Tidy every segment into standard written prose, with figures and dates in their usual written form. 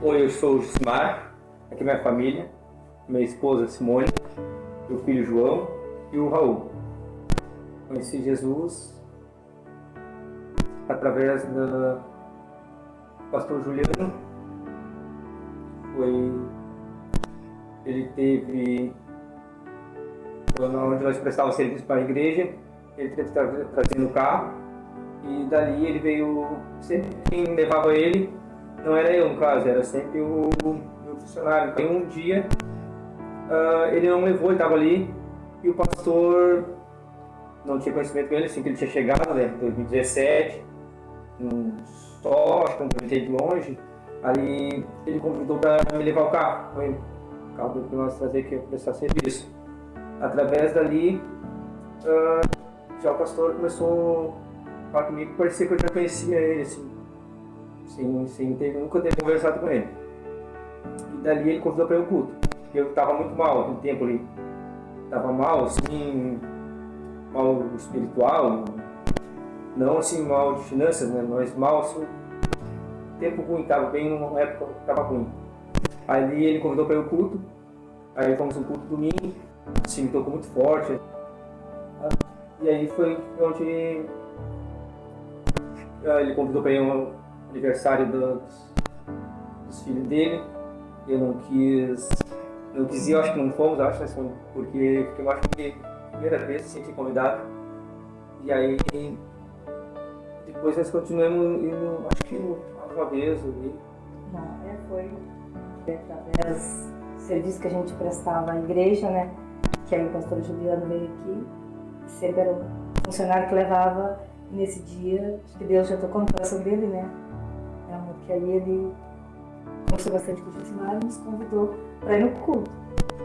Oi, eu sou o Gismar, aqui é minha família, minha esposa Simone, meu filho João e o Raul. Conheci Jesus através do pastor Juliano. Ele teve, onde nós prestávamos serviço para a igreja, ele teve trazendo o carro e dali ele veio, sempre quem levava ele, não era eu no caso, era sempre o meu funcionário. Então um dia ele não levou, ele estava ali e o pastor não tinha conhecimento com ele, assim que ele tinha chegado, né, em 2017, só, acho que não visitei de longe. Aí ele convidou para me levar o carro, foi o carro que nós trazer aqui para prestar serviço. Através dali, já o pastor começou a falar comigo, parecia que eu já conhecia ele, assim, nunca ter conversado com ele. E dali ele convidou para ir ao culto. Eu estava muito mal naquele tempo ali, estava mal, assim, mal espiritual, não assim mal de finanças, né, mas mal assim, tempo ruim, estava bem numa época que estava ruim. Aí ele convidou para ir ao culto, aí fomos no culto domingo, assim, me tocou muito forte. E aí foi onde ele convidou para ir ao aniversário dos filhos dele. Eu não quis ir, eu acho que não fomos, porque eu acho que primeira vez se senti convidado. E aí depois nós continuamos indo, acho que mais uma vez ali. Não, foi através do serviço que a gente prestava à igreja, né? Que aí o pastor Juliano veio aqui, sempre era um funcionário que levava. Nesse dia, acho que Deus já tocou no coração dele, né? Que aí ele gostou bastante com o Josimar e nos convidou para ir no culto.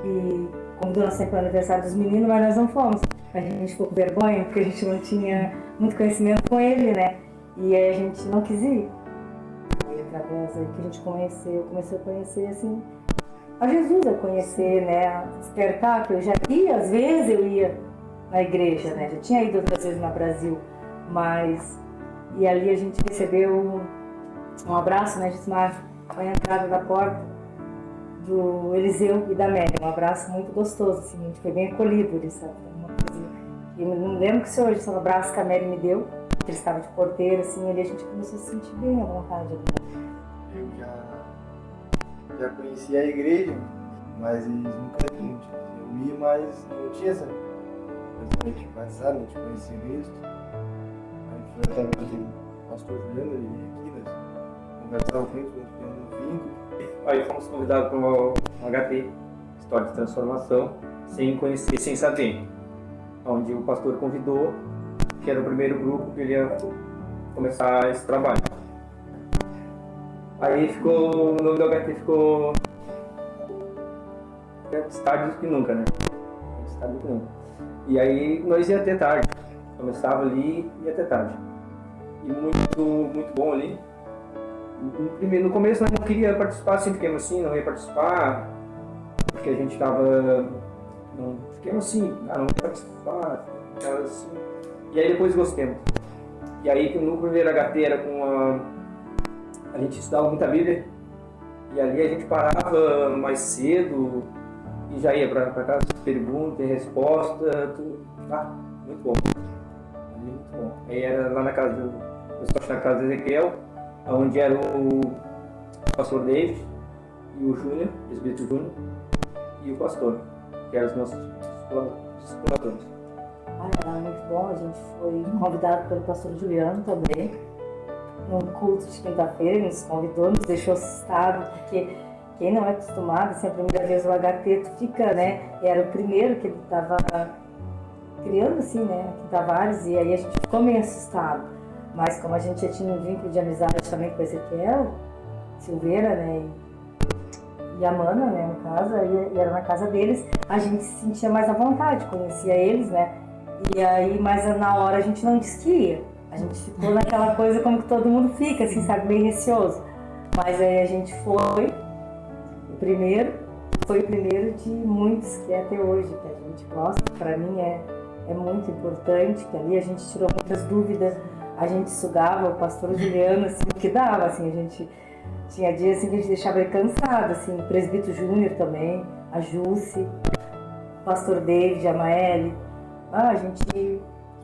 E convidou nós sempre para o aniversário dos meninos, mas nós não fomos. A gente ficou com vergonha, porque a gente não tinha muito conhecimento com ele, né? E aí a gente não quis ir. E através aí que a gente comecei a conhecer, assim, a Jesus, a conhecer, né? A despertar, que eu já ia, às vezes eu ia na igreja, né? Já tinha ido outras vezes no Brasil, mas... E ali a gente recebeu um abraço, né, Gismar, na entrada da porta do Eliseu e da Amélia. Um abraço muito gostoso, assim, a gente foi bem acolhido, ele sabe? Eu não lembro que o senhor, abraço que a Amélia me deu, que ele estava de porteiro, assim, ali a gente começou a se sentir bem à vontade. Eu já conhecia a igreja, mas eles nunca tinham. Eu ia, mas não tinha essa coisa de batizado, não tinha conhecido Cristo. Aí foi até o pastor Juliano, ele vinha aqui, nós conversávamos com ele, tendo um vínculo. Aí fomos convidados para o HT, História de Transformação, sem conhecer, sem saber. Onde o pastor convidou, que era o primeiro grupo que ele ia começar esse trabalho. Aí ficou, o nome do HT ficou antes tarde do que nunca, né? Antes tarde do que nunca. E aí nós ia até tarde, começava ali e ia até tarde. E muito bom ali. No começo nós não queria participar, assim, fiquemos assim, não ia participar, porque a gente estava... Fiquemos assim, não ia participar, assim. E aí depois gostemos. E aí no primeiro HT era a gente estudava muita Bíblia, e ali a gente parava mais cedo e já ia para casa, pergunta e resposta, tudo. Muito bom. Muito bom. Aí era lá na casa na casa de Ezequiel, onde era o pastor David e o Júnior, o presbítero Júnior, e o pastor, que eram os nossos discipuladores. Era muito bom, a gente foi convidado pelo pastor Juliano também, num culto de quinta-feira, ele nos convidou, nos deixou assustado, porque quem não é acostumado, assim, a primeira vez o HT, tu fica, né, era o primeiro que ele estava criando, assim, né, aqui em Tavares, e aí a gente ficou meio assustado. Mas como a gente já tinha um vínculo de amizade também com Ezequiel, Silveira, né, e a Mana, né, no caso, e era na casa deles, a gente se sentia mais à vontade, conhecia eles, né, e aí, mas na hora a gente não disse que ia, a gente ficou naquela coisa como que todo mundo fica, assim, sabe, meio receoso, mas aí a gente foi o primeiro de muitos que é até hoje, que a gente gosta, para mim é muito importante, que ali a gente tirou muitas dúvidas, a gente sugava o pastor Juliano, assim, o que dava, assim, a gente Tinha dias assim que a gente deixava ele cansado, assim, o presbítero Júnior também, a Jússi, o pastor David, a Maeli.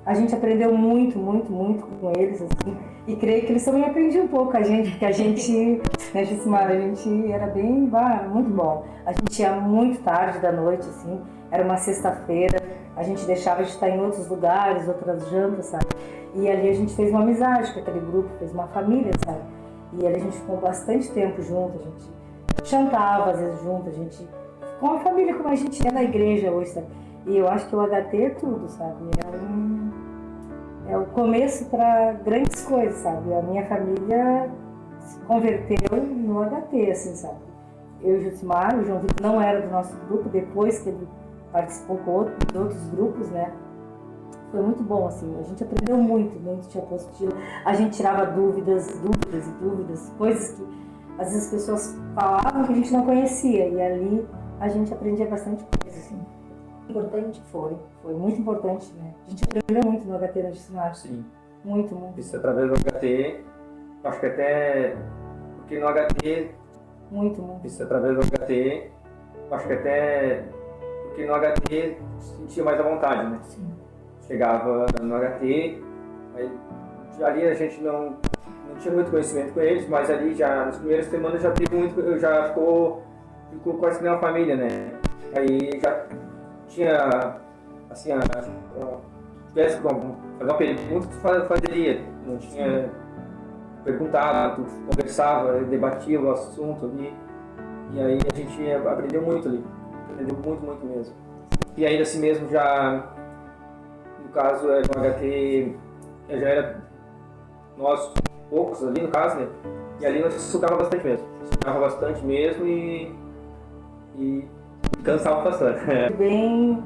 A gente aprendeu muito com eles, assim, e creio que eles também aprendiam um pouco com a gente, porque a gente, né, Jusimar, a gente era bem, muito bom. A gente ia muito tarde da noite, assim, era uma sexta-feira, a gente deixava de estar em outros lugares, outras jantas, sabe? E ali a gente fez uma amizade com aquele grupo, fez uma família, sabe? E ali a gente ficou bastante tempo junto, a gente jantava às vezes junto, a gente ficou uma família como a gente é na igreja hoje, sabe? E eu acho que o HT é tudo, sabe? É o começo para grandes coisas, sabe? A minha família se converteu no HT, assim, sabe? Eu e o Jusimar, o João Vitor não era do nosso grupo, depois que ele participou de outros grupos, né? Foi muito bom, assim, a gente aprendeu muito de apostila, a gente tirava dúvidas, coisas que às vezes as pessoas falavam que a gente não conhecia, e ali a gente aprendia bastante coisa, assim. Importante foi muito importante, né? A gente aprendeu muito no HT na Jusimar. Sim. Muito. Isso através do HT, acho que até, porque no HT... Muito. Isso através do HT, acho que até, porque no HT sentia mais à vontade, né? Sim. Chegava no HT, aí ali a gente não tinha muito conhecimento com eles, mas ali já nas primeiras semanas já teve muito, já ficou quase que nem uma família, né? Aí já tinha, assim, se tivesse que fazer uma pergunta, tu fazeria, não tinha, perguntava, tu conversava, debatia o assunto ali, e aí a gente aprendeu muito ali, aprendeu muito mesmo. E ainda assim mesmo já, no caso, no HT, já era nós poucos ali no caso, né? E ali nós estudava bastante mesmo e cansava bastante. Bem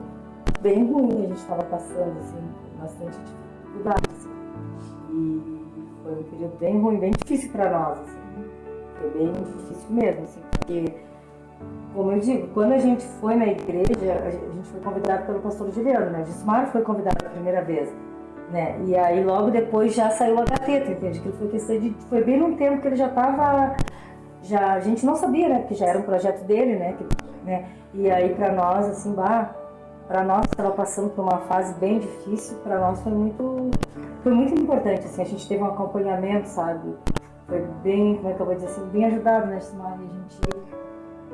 ruim a gente estava passando, assim, bastante dificuldade, assim. E foi um período bem ruim, bem difícil para nós, assim. Foi bem difícil mesmo, assim, porque, como eu digo, quando a gente foi na igreja, a gente foi convidado pelo pastor Juliano, né? O Gismar foi convidado a primeira vez, né? E aí logo depois já saiu o HT, tu entende? Que foi questão de... Foi bem num tempo que ele já estava... A gente não sabia, né? Que já era um projeto dele, né? E aí para nós, assim, para nós que estava passando por uma fase bem difícil, para nós foi muito importante, assim, a gente teve um acompanhamento, sabe? Foi bem, como é que eu vou dizer assim, bem ajudado, né, Gismar?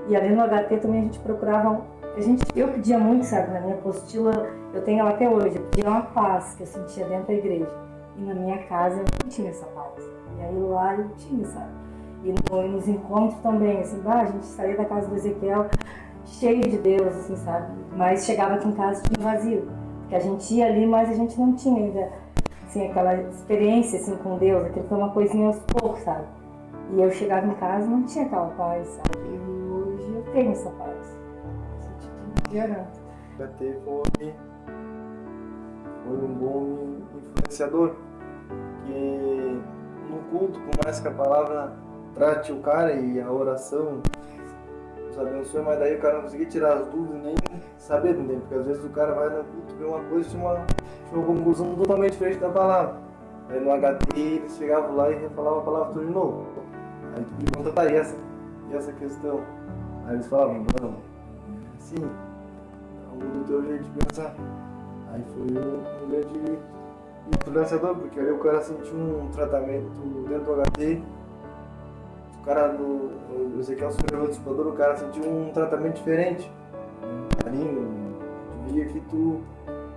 E ali no HT também a gente procurava, eu pedia muito, sabe? Na minha apostila, eu tenho ela até hoje, eu pedia uma paz que eu sentia dentro da igreja. E na minha casa eu não tinha essa paz. E aí lá eu tinha, sabe? E nos encontros também, assim, a gente saía da casa do Ezequiel cheio de Deus, assim, sabe? Mas chegava aqui em casa tinha vazio. Porque a gente ia ali, mas a gente não tinha ainda, assim, aquela experiência, assim, com Deus. Aquilo foi uma coisinha aos poucos, sabe? E eu chegava em casa e não tinha aquela paz, sabe? E hoje eu tenho essa paz. Te garanto. O HT foi um bom influenciador. Porque no culto, por mais que a palavra trate o cara e a oração nos abençoe, mas daí o cara não conseguia tirar as dúvidas nem saber, entendeu? Porque às vezes o cara vai no culto, vê uma coisa e tinha uma conclusão totalmente diferente da palavra. Aí no HT eles chegavam lá e refalavam a palavra tudo de novo. Aí tu pergunta, tá, e essa questão? Aí eles falavam, não, sim, muda o teu jeito de pensar. Aí foi um grande influenciador, porque ali o cara sentiu um tratamento dentro do HT. O cara do Ezequiel Superior Dissipador, o cara sentiu um tratamento diferente. Carinho, tu via que tu,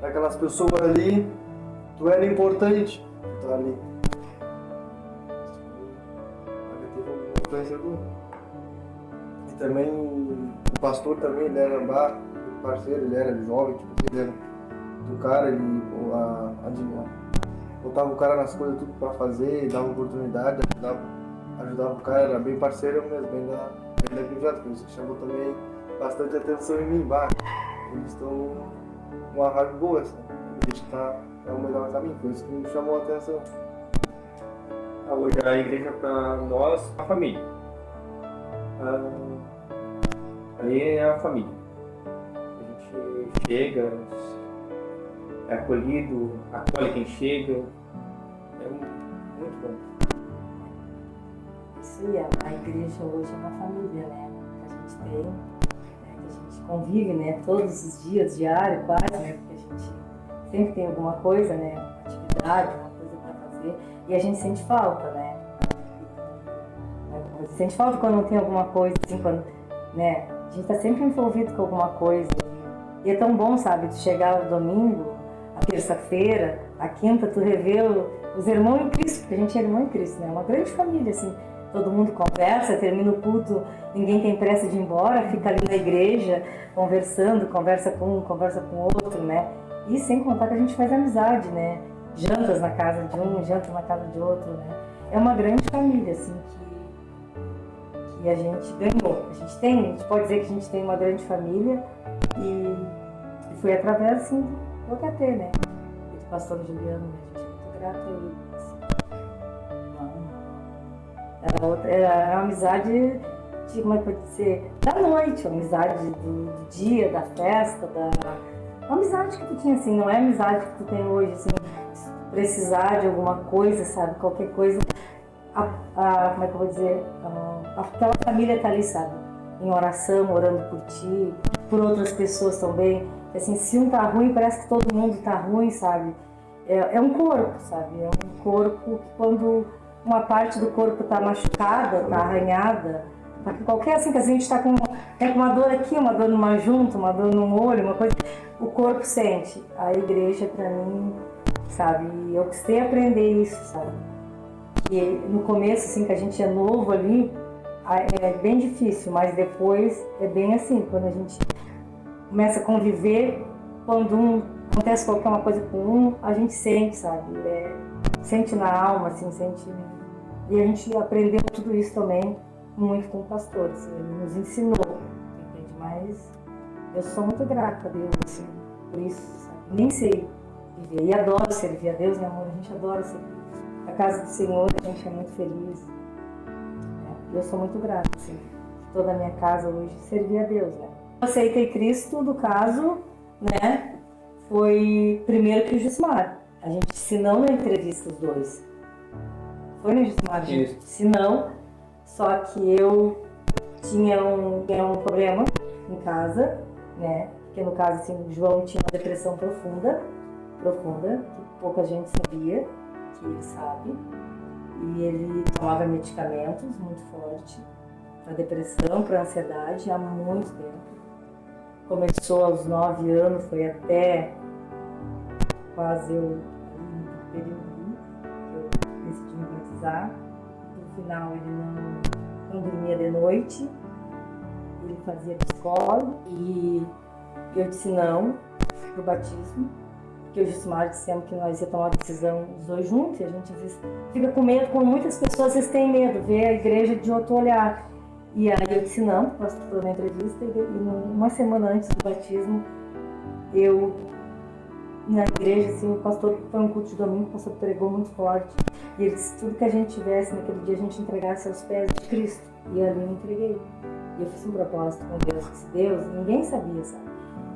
daquelas pessoas ali, tu era importante. Tu tá ali. O influenciador. E também o pastor também, ele era parceiro, ele era jovem, tipo, ele era do cara, ele botava o cara nas coisas tudo pra fazer, dava oportunidade, ajudava o cara, era bem parceiro mesmo, bem da projeto, por isso que chamou também bastante atenção em mim. Eles estão uma vibe boa, assim. A gente é o melhor caminho, por isso que me chamou a atenção. Hoje a igreja para nós é a família. Ali é a família. A gente chega, é acolhido, acolhe quem chega. É muito bom. Isso dizia, a igreja hoje é uma família, né? Que a gente tem, né? Que a gente convive, né? Todos os dias, diário, quase, né? Porque a gente sempre tem alguma coisa, né? Uma atividade, uma coisa para fazer. E a gente sente falta, né? Você sente falta quando não tem alguma coisa, assim, quando, né? A gente está sempre envolvido com alguma coisa. E é tão bom, sabe? Tu chegar no domingo, a terça-feira, a quinta, tu revê os irmãos em Cristo, porque a gente é irmão em Cristo, né? É uma grande família, assim. Todo mundo conversa, termina o culto, ninguém tem pressa de ir embora, fica ali na igreja, conversando, conversa com um, conversa com outro, né? E sem contar que a gente faz amizade, né? Jantas na casa de um, jantas na casa de outro, né? É uma grande família, assim, que a gente ganhou. A gente pode dizer que a gente tem uma grande família e foi através, assim, do OKT, né? E do pastor Juliano, né? A gente é muito grato a ele. Assim. Era uma amizade, como é que pode dizer, da noite, uma amizade do dia, da festa, uma amizade que tu tinha, assim, não é a amizade que tu tem hoje, assim, se tu precisar de alguma coisa, sabe, qualquer coisa, como é que eu vou dizer, aquela família tá ali, sabe, em oração, orando por ti, por outras pessoas também, assim, se um tá ruim, parece que todo mundo tá ruim, sabe, é um corpo, sabe, é um corpo que quando uma parte do corpo está machucada, está arranhada, qualquer assim, que a gente está com uma dor aqui, uma dor numa junta, uma dor num olho, uma coisa, o corpo sente. A igreja, para mim, sabe, eu custei aprender isso, sabe, que no começo, assim, que a gente é novo ali, é bem difícil, mas depois é bem assim, quando a gente começa a conviver, quando acontece qualquer uma coisa com um, a gente sente, sabe, sente na alma, assim, sente. E a gente aprendeu tudo isso também muito com o pastor, assim, ele nos ensinou, entende? Mas eu sou muito grata a Deus, assim, por isso, sabe? Nem sei viver, e adoro servir a Deus, meu amor, a gente adora servir. A casa do Senhor, a gente é muito feliz, né? Eu sou muito grata, assim, toda a minha casa hoje servir a Deus, né? Eu aceitei Cristo, no caso, né, foi primeiro que o Jusmar. A gente ensinou na entrevista os dois. Foi no Jusmar, se não, só que eu tinha um problema em casa, né? Porque no caso, assim, o João tinha uma depressão profunda, que pouca gente sabia, que ele sabe. E ele tomava medicamentos muito fortes para depressão, para ansiedade, há muito tempo. Começou aos 9 anos, foi até quase no período que eu decidi me batizar. No final ele não dormia de noite, ele fazia psicólogo e eu disse não pro batismo, porque o Jusmar dissemos que nós ia tomar uma decisão os dois juntos e a gente às vezes fica com medo, como muitas pessoas às vezes têm medo, ver a igreja de outro olhar. E aí eu disse não, pastor, na entrevista, e uma semana antes do batismo, eu, na igreja, assim, o pastor, foi um culto de domingo, o pastor pregou muito forte, e ele disse, tudo que a gente tivesse naquele dia, a gente entregasse aos pés de Cristo, e ali eu entreguei. E eu fiz um propósito com Deus, disse, Deus, ninguém sabia, sabe?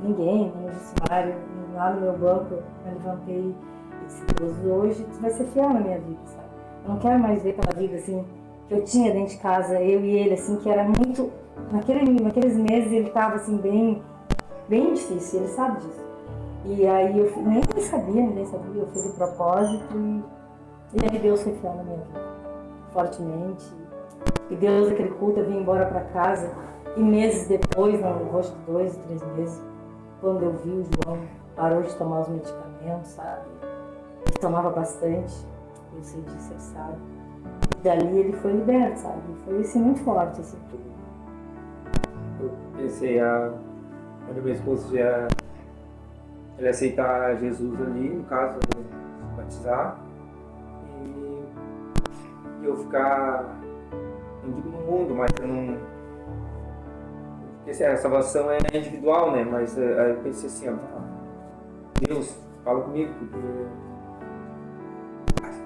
Ninguém, nem o Jusmar, lá no meu banco, eu levantei e disse, Deus, hoje tu vai ser fiel na minha vida, sabe? Eu não quero mais ver aquela vida, assim, que eu tinha dentro de casa, eu e ele, assim, que era muito... Naqueles meses ele estava, assim, bem difícil, ele sabe disso. E aí eu ninguém sabia, eu fiz o propósito e aí Deus foi fiel na minha vida, fortemente. E Deus, aquele culto, eu vim embora para casa e meses depois, no rosto de 2, 3 meses, quando eu vi o João, parou de tomar os medicamentos, sabe? Ele tomava bastante, eu sei disso, ele sabe. Dali ele foi liberto, sabe? Foi assim, muito forte assim. Eu pensei quando meu esposo já ele aceitar Jesus ali, no caso, se batizar, e eu ficar, não digo no mundo, mas eu não. Porque assim, a salvação é individual, né? Mas aí eu pensei assim, ó, Deus, fala comigo, porque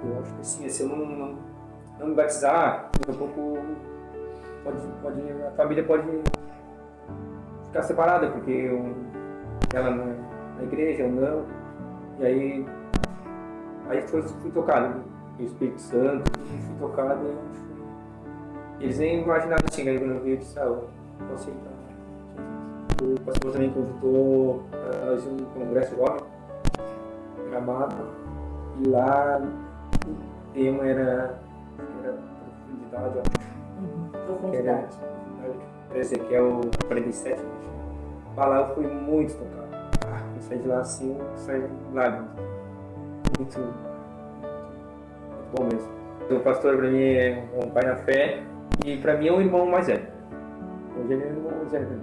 eu acho que assim, se eu não me batizar, daqui a pouco a família pode ficar separada, porque ela não é na igreja, eu não. E aí fui tocado, o Espírito Santo, e fui tocado Eles nem imaginavam assim, que no Rio de Saúde. Então, assim, o pastor também convidou para nós um congresso jovem, Gramado, e lá o tema era profundidade, ó. Profundidade. Era Ezequiel 47. A palavra foi muito tocada. Eu saí de lá assim, saí de lágrimas. Muito bom mesmo. O pastor para mim é um pai na fé e para mim é um irmão mais velho. Hoje ele é um irmão mais velho.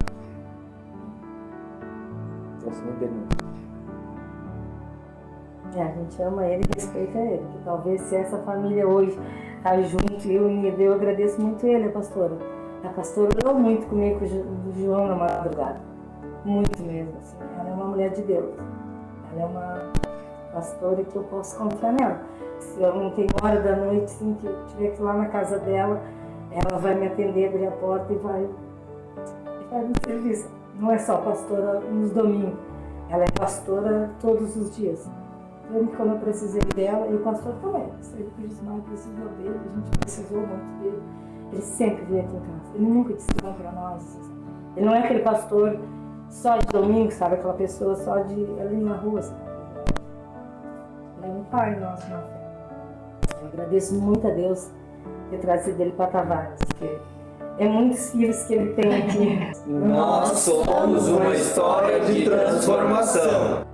Gosto muito dele. A gente ama ele e respeita ele. Que talvez se essa família hoje está junto e unida, eu agradeço muito ele, a pastora. A pastora orou muito comigo, com o João na madrugada. Muito mesmo. Assim. Ela é uma mulher de Deus. Ela é uma pastora que eu posso confiar nela. Se eu não tenho hora da noite, assim, que eu estiver aqui lá na casa dela, ela vai me atender, abrir a porta e vai no serviço. Não é só pastora nos domingos, ela é pastora todos os dias. Mesmo quando eu precisei dela, e o pastor também. Ele precisou dele, a gente precisou muito dele. Ele sempre veio aqui em casa. Ele nunca disse não para nós. Ele não é aquele pastor só de domingo, sabe? Aquela pessoa só de ali na rua, sabe? Ele é um pai nosso na fé. Eu agradeço muito a Deus ter trazido ele para Tavares, porque é muitos filhos que ele tem aqui. Nós somos uma história de transformação.